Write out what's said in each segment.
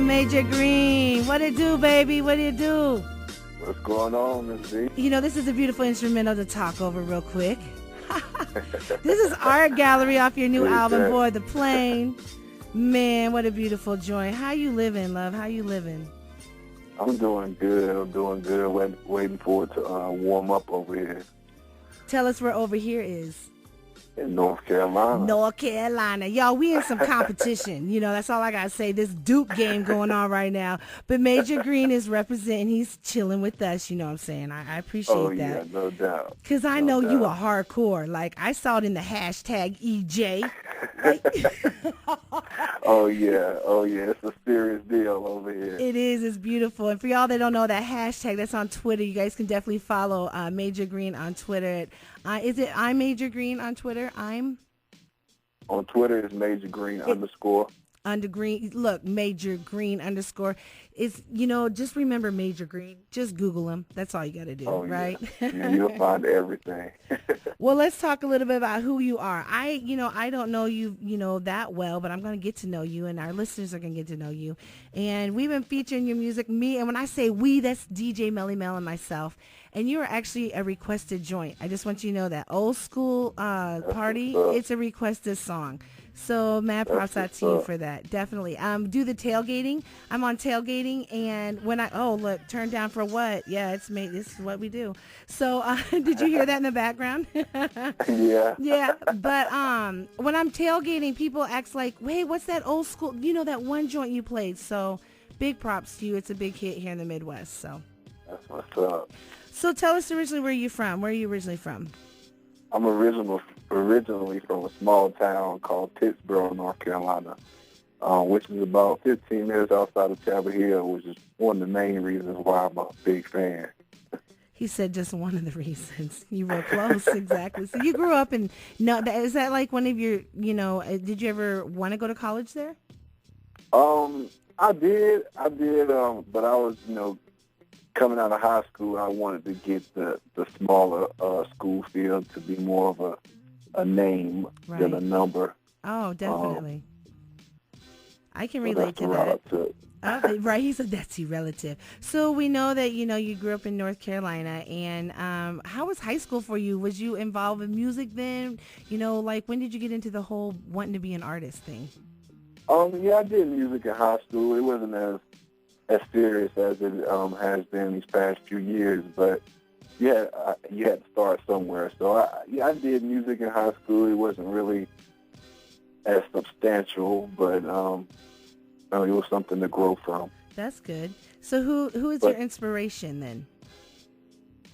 Major Green. What it do, baby? What do you do? What's going on, Miz B? You know, this is a beautiful instrumental to talk over real quick. This is Art Gallery off your new album, Board the Plane. Man, what a beautiful joint. How you living, love? How you living? I'm doing good. Waiting for it to warm up over here. Tell us where over here is. In North Carolina. North Carolina. Y'all, we in some competition. You know, that's all I got to say. This Duke game going on right now. But Major Green is representing. He's chilling with us. You know what I'm saying? I appreciate that. Oh, yeah, no doubt. Because I know you are hardcore. Like, I saw it in the hashtag EJ. Oh, yeah. It's a serious deal over here. It is. It's beautiful. And for y'all that don't know that hashtag, that's on Twitter. You guys can definitely follow Major Green on Twitter. Is it I'm Major Green on Twitter? On Twitter is Major Green _ Look, Major Green _ It's, you know, just remember Major Green. Just Google him. That's all you got to do, right? Yeah, you'll find everything. Well, let's talk a little bit about who you are. I don't know you, that well, but I'm going to get to know you, and our listeners are going to get to know you. And we've been featuring your music, and when I say we, that's DJ Melly Mel and myself. And you are actually a requested joint. I just want you to know that old school party, it's a requested song. So mad props out to you for that. Definitely. Do the tailgating. I'm on tailgating, and when look, turn down for what? Yeah, this is what we do. So did you hear that in the background? Yeah. Yeah, but when I'm tailgating, people ask like, wait, what's that old school, that one joint you played? So big props to you. It's a big hit here in the Midwest. So that's what's up. So tell us originally where you're from. Where are you originally from? I'm originally from a small town called Pittsboro, North Carolina, which is about 15 minutes outside of Chapel Hill, which is one of the main reasons why I'm a big fan. He said just one of the reasons. You were close, exactly. So you grew up in, is that like one of your, did you ever want to go to college there? I did, but I was, coming out of high school, I wanted to get the smaller school field to be more of a name than a number. Oh, definitely. I can relate to that. Oh, right, he's a Detsy relative. So we know that, you grew up in North Carolina, and how was high school for you? Was you involved in music then? Like when did you get into the whole wanting to be an artist thing? Yeah, I did music in high school. It wasn't as serious as it has been these past few years, but yeah, you had to start somewhere. So I did music in high school. It wasn't really as substantial, but it was something to grow from. That's good. So who is your inspiration then?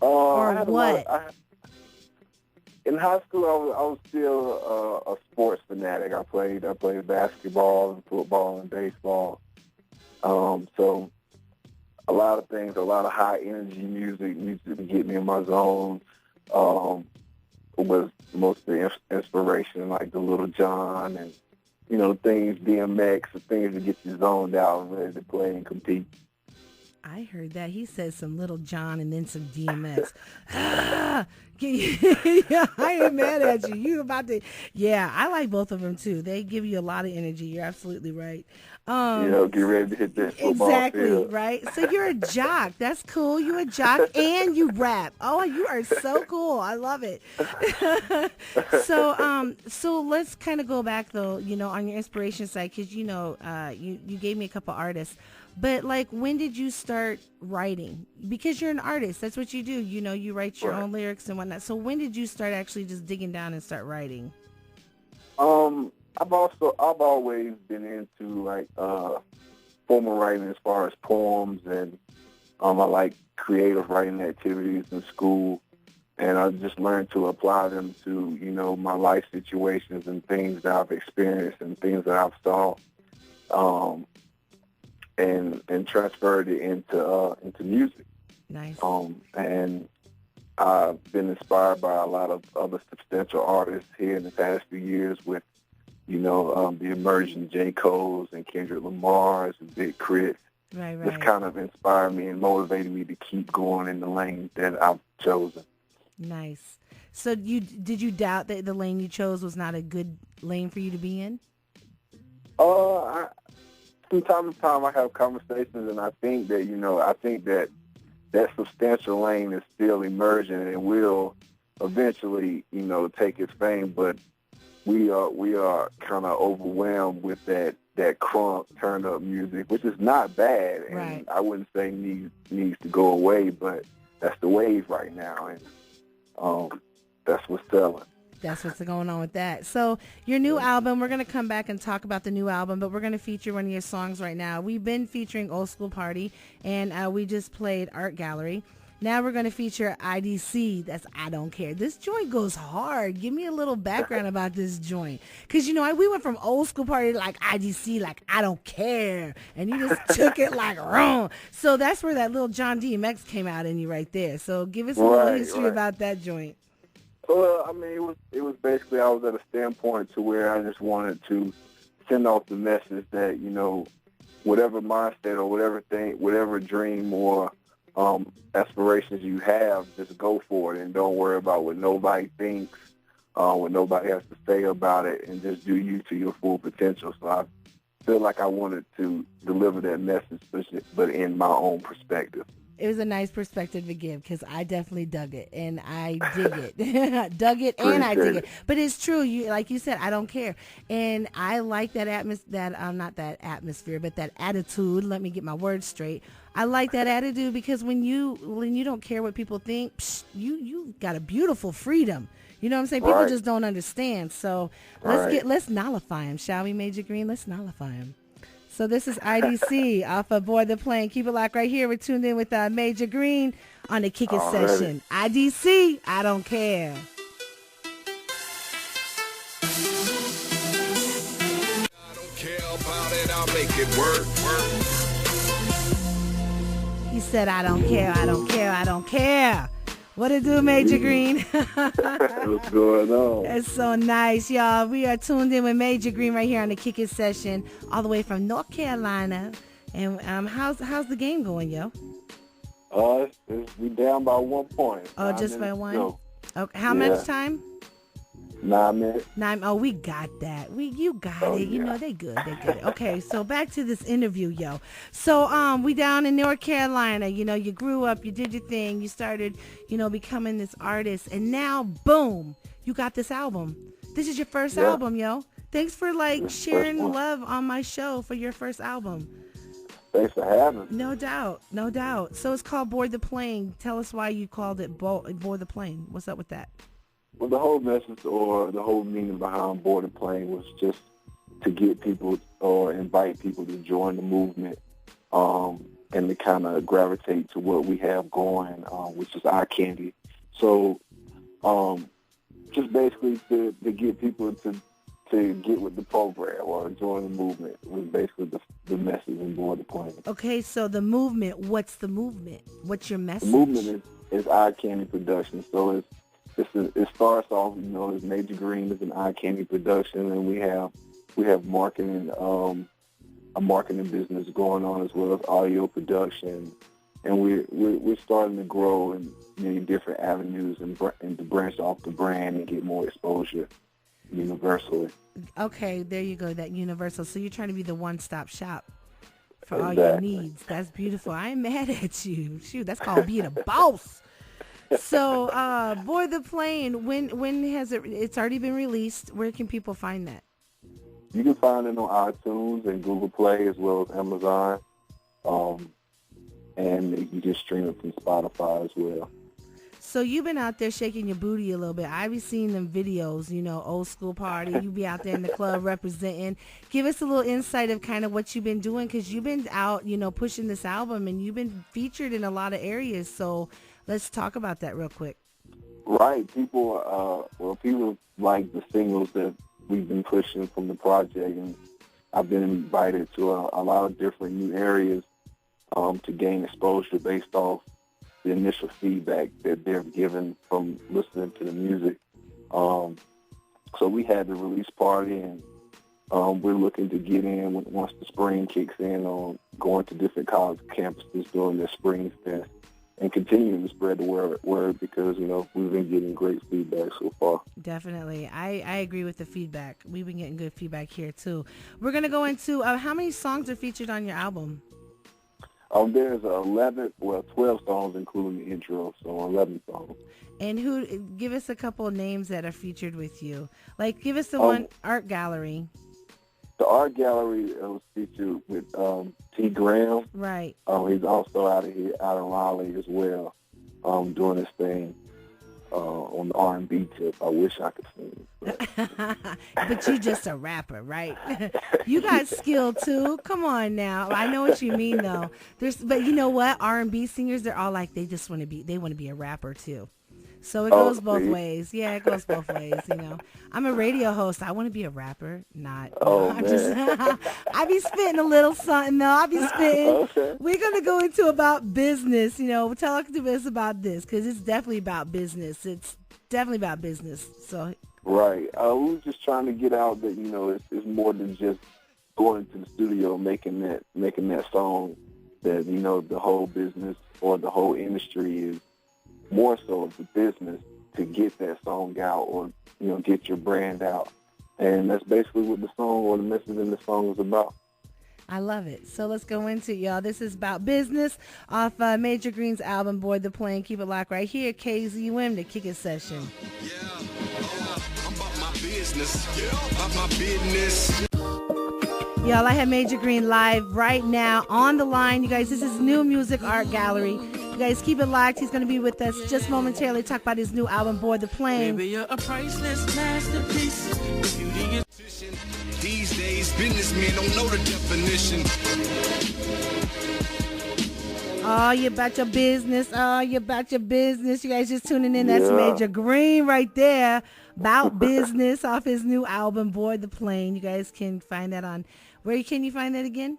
Or what? In high school, I was still a sports fanatic. I played basketball and football and baseball. So a lot of things, a lot of high energy music to get me in my zone. Was most of the inspiration, like the Little John and, things, DMX, and things to get you zoned out and ready to play and compete. I heard that. He said some Little John and then some DMX. I ain't mad at you. You about to, yeah, I like both of them too. They give you a lot of energy. You're absolutely right. Get ready to hit that football exactly, field. Right? So you're a jock. That's cool. You're a jock and you rap. Oh, you are so cool. I love it. So let's kind of go back though, on your inspiration side, because, you gave me a couple artists. But, like, when did you start writing? Because you're an artist. That's what you do. You write your own lyrics and whatnot. So when did you start actually just digging down and start writing? I've always been into, like, formal writing as far as poems, and I like creative writing activities in school. And I just learned to apply them to, my life situations and things that I've experienced and things that I've saw. And transferred it into music. Nice. And I've been inspired by a lot of other substantial artists here in the past few years with, the emerging J. Cole's and Kendrick Lamar's and Big Crit. Right. This kind of inspired me and motivated me to keep going in the lane that I've chosen. Nice. So did you doubt that the lane you chose was not a good lane for you to be in? from time to time I have conversations, and I think that, that substantial lane is still emerging and will eventually, take its fame. But we are kind of overwhelmed with that crunk turn up music, which is not bad, and Right. I wouldn't say needs to go away, but that's the wave right now, and that's what's selling. That's what's going on with that. So your new album, we're going to come back and talk about the new album, but we're going to feature one of your songs right now. We've been featuring Old School Party, and we just played Art Gallery. Now we're going to feature IDC. That's I Don't Care. This joint goes hard. Give me a little background about this joint. Because, we went from Old School Party like IDC, like I Don't Care. And you just took it like wrong. So that's where that little John DMX came out in you right there. So give us a little history about that joint. Well, I mean, it was basically I was at a standpoint to where I just wanted to send off the message that, whatever mindset or whatever dream or aspirations you have, just go for it and don't worry about what nobody thinks, what nobody has to say about it, and just do you to your full potential. So I feel like I wanted to deliver that message, but in my own perspective. It was a nice perspective to give because I definitely dug it and I dig it. Dug it and I dig it. But it's true. Like you said, I don't care. And I like that not that atmosphere, but that attitude. Let me get my words straight. I like that attitude because when you don't care what people think, you got a beautiful freedom. You know what I'm saying? People just don't understand. So let's nullify him, shall we, Major Green? Let's nullify him. So this is IDC off of Board the Plane. Keep it locked right here. We're tuned in with Major Green on the Kick It Session. IDC, I Don't Care. I don't care about it, I'll make it work. He said, I don't care, I don't care, I don't care. What it do, Major Green? What's going on? That's so nice, y'all. We are tuned in with Major Green right here on the Kick It Session, all the way from North Carolina. And how's the game going, yo? We down by 1 point. Oh, just by one? Okay. How much time? 9 minutes. We got that. You got it. Yeah. They good. Okay, so back to this interview, yo. So we down in North Carolina. You grew up, you did your thing, you started, becoming this artist, and now, boom, you got this album. This is your first album, yo. Thanks for sharing love on my show for your first album. Thanks for having me. No doubt. So it's called Board the Plane. Tell us why you called it Board the Plane. What's up with that? Well, the whole message or the whole meaning behind Board the Plane was just to get people or invite people to join the movement and to kind of gravitate to what we have going, which is eye candy. So just basically to get people to get with the program or join the movement was basically the message in Board the Plane. Okay, so the movement, what's the movement? What's your message? The movement is eye candy production. So it starts off, as Major Green is an eye candy production, and we have marketing, a marketing business going on as well as audio production, and we're starting to grow in many different avenues and to branch off the brand and get more exposure universally. Okay, there you go, that universal. So you're trying to be the one-stop shop for all your needs. That's beautiful. I ain't mad at you. Shoot, that's called being a boss. So, Board the Plane, when has it's already been released? Where can people find that? You can find it on iTunes and Google Play as well as Amazon. And you can just stream it from Spotify as well. So you've been out there shaking your booty a little bit. I be seeing them videos, Old School Party. You be out there in the club representing. Give us a little insight of kind of what you've been doing, because you've been out, pushing this album, and you've been featured in a lot of areas. So let's talk about that real quick. Right. People like the singles that we've been pushing from the project, and I've been invited to a lot of different new areas to gain exposure based off the initial feedback that they're given from listening to the music. So we had the release party, and we're looking to get in once the spring kicks in on going to different college campuses doing their spring fest. and continuing to spread the word because, we've been getting great feedback so far. Definitely. I agree with the feedback. We've been getting good feedback here, too. We're going to go into how many songs are featured on your album? There's 12 songs, including the intro, so 11 songs. And give us a couple of names that are featured with you. Like, give us the one, Art Gallery. The Art Gallery was featured with T. Graham. Right. He's also out of Raleigh as well, doing his thing on the R&B tip. I wish I could sing. But you just a rapper, right? You got skill too. Come on now. I know what you mean though. But you know what? R&B singers, they're all like they want to be a rapper too. So it goes both ways. Yeah, it goes both ways, I'm a radio host. I want to be a rapper, not. I be spitting a little something, though. I be spitting. Okay. We're going to go into about business, Talk to us about this because it's definitely about business. It's definitely about business. So. Right. We were just trying to get out that, it's more than just going into the studio, making that song that, the whole business or the whole industry is more so of the business to get that song out or, get your brand out. And that's basically what the song or the message in the song is about. I love it. So let's go into it, y'all. This is about business off Major Green's album, Board the Plane. Keep it locked right here. KZUM, the Kick It Session. I'm about my business. About my business. Y'all, I have Major Green live right now on the line. You guys, this is New Music Art Gallery. You guys, keep it locked. He's going to be with us just momentarily. Talk about his new album, Board the Plane. Baby, you're a priceless masterpiece. Beauty is... These days, businessmen don't know the definition. Oh, you about your business. Oh, you about your business. You guys just tuning in. That's Major Green right there. About business off his new album, Board the Plane. You guys can find that on... Where can you find that again?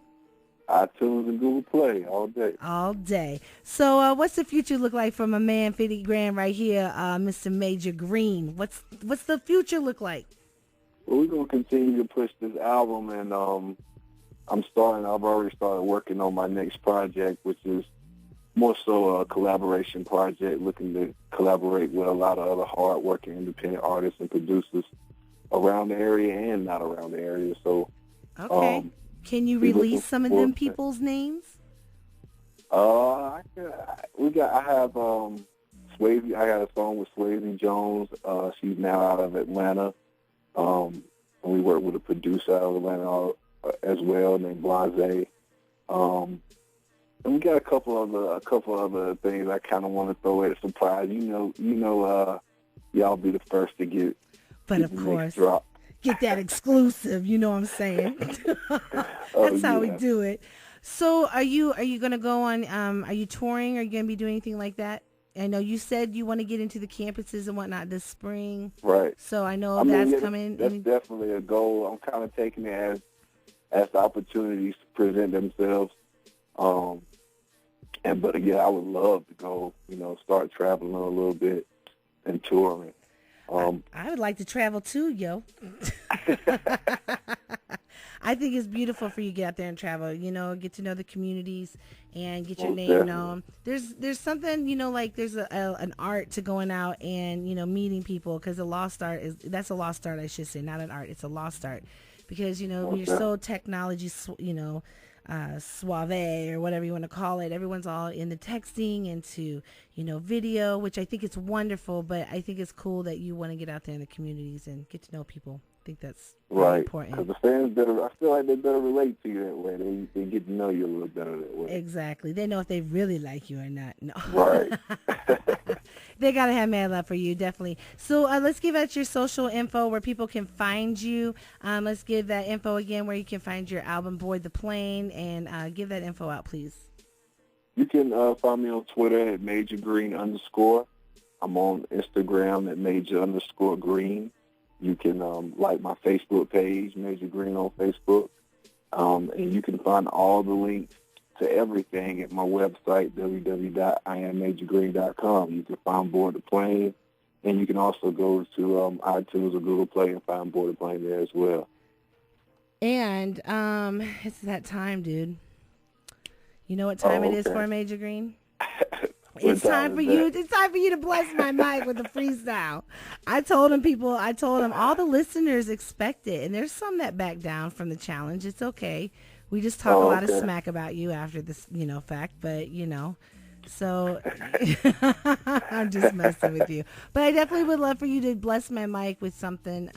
iTunes and Google Play all day. All day. So what's the future look like for my man 50 Grand right here, Mr. Major Green? What's the future look like? Well, we're going to continue to push this album, and I've already started working on my next project, which is more so a collaboration project, looking to collaborate with a lot of other hard-working independent artists and producers around the area and not around the area. So, okay. Can you release some of them people's names? I have Swayze. I got a song with Swayze Jones. She's now out of Atlanta. And we work with a producer out of Atlanta as well named Blase. And we got a couple other things I kind of want to throw at a surprise. Y'all be the first to get. But of course. Drop. Get that exclusive, you know what I'm saying? That's how we do it. So are you going to go on, are you touring? Are you going to be doing anything like that? I know you said you want to get into the campuses and whatnot this spring. Right. So I know that's coming. That's definitely a goal. I'm kind of taking it as the opportunities present themselves. But again, I would love to go, start traveling a little bit and touring. I would like to travel too, yo. I think it's beautiful for you to get out there and travel, get to know the communities and get your name known. There's something, like there's an art to going out and, meeting people, because that's a lost art, I should say, not an art. It's a lost art because, when you're so technology, suave or whatever you want to call it. Everyone's all in the texting into, video, which I think it's wonderful, but I think it's cool that you want to get out there in the communities and get to know people. I think that's really important. Because the fans I feel like they better relate to you that way. They get to know you a little better that way. Exactly. They know if they really like you or not. No. Right. They got to have mad love for you, definitely. So let's give out your social info where people can find you. Let's give that info again where you can find your album, Board the Plane, and give that info out, please. You can find me on Twitter at MajorGreen_. I'm on Instagram at Major_Green. You can like my Facebook page, Major Green on Facebook. And you can find all the links to everything at my website, www.IamMajorGreen.com. You can find Board the Plane, and you can also go to iTunes or Google Play and find Board the Plane there as well. And it's that time, dude. You know what time it is for Major Green? It's time for you. It's time for you to bless my mic with a freestyle. I told them all the listeners expect it, and there's some that back down from the challenge. It's okay. We just talk a lot of smack about you after this, fact, but so I'm just messing with you. But I definitely would love for you to bless my mic with something.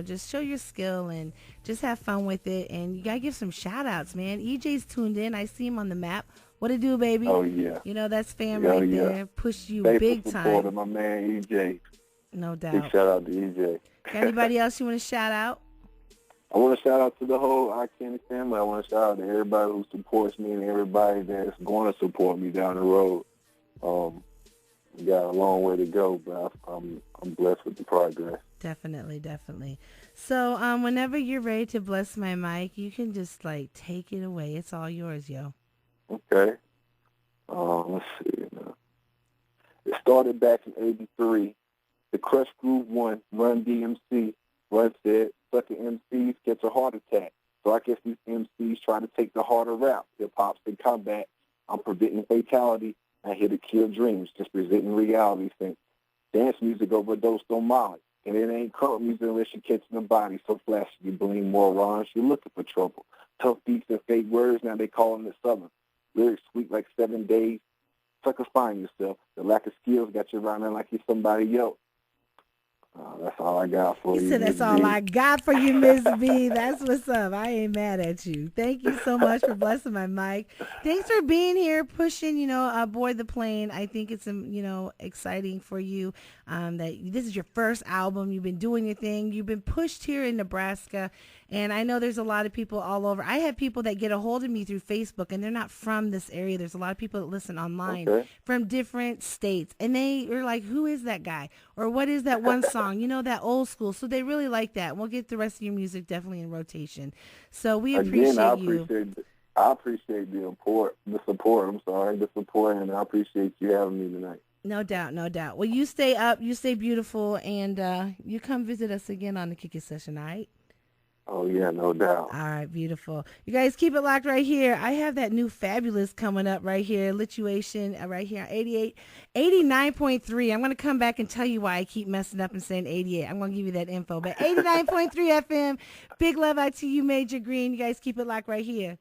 Just show your skill and just have fun with it. And you gotta give some shout outs, man. EJ's tuned in. I see him on the map. What it do, baby? Oh, yeah. That's fam right there. Push you big time. Supporting my man, EJ. No doubt. Big shout out to EJ. Anybody else you want to shout out? I want to shout out to the whole I Candy family. I want to shout out to everybody who supports me and everybody that's going to support me down the road. We got a long way to go, but I'm blessed with the progress. Definitely. So whenever you're ready to bless my mic, you can just take it away. It's all yours, yo. Okay. Let's see. It started back in '83. The Crush Groove 1, Run DMC. Run said, sucking MCs gets a heart attack. So I guess these MCs try to take the harder route. Hip-hop's in combat. I'm preventing fatality. I here to kill dreams, just presenting reality. Think dance music overdosed on Molly. And it ain't current music unless you're catching the body. So flashy, you bling more rhymes. You're looking for trouble. Tough beats and fake words, now they calling it Southern. Lyrics sweet like 7 days. Sucker, find yourself. The lack of skills got you rhyming like you're somebody else. That's all I got for you. He said, that's all I got for you, Miz B. That's what's up. I ain't mad at you. Thank you so much for blessing my mic. Thanks for being here, pushing, aboard the plane. I think it's, exciting for you that this is your first album. You've been doing your thing. You've been pushed here in Nebraska. And I know there's a lot of people all over. I have people that get a hold of me through Facebook, and they're not from this area. There's a lot of people that listen online from different states. And they are like, who is that guy? Or what is that one song? That old school. So they really like that. We'll get the rest of your music definitely in rotation. So we appreciate you. I appreciate the support. The support, and I appreciate you having me tonight. No doubt. Well, you stay up, you stay beautiful, and you come visit us again on the Kick It Session, all right? Oh, yeah, no doubt. All right, beautiful. You guys keep it locked right here. I have that new Fabulous coming up right here, Lituation, right here on 89.3. I'm going to come back and tell you why I keep messing up and saying 88. I'm going to give you that info. But 89.3 FM, big love out to you, Major Green. You guys keep it locked right here.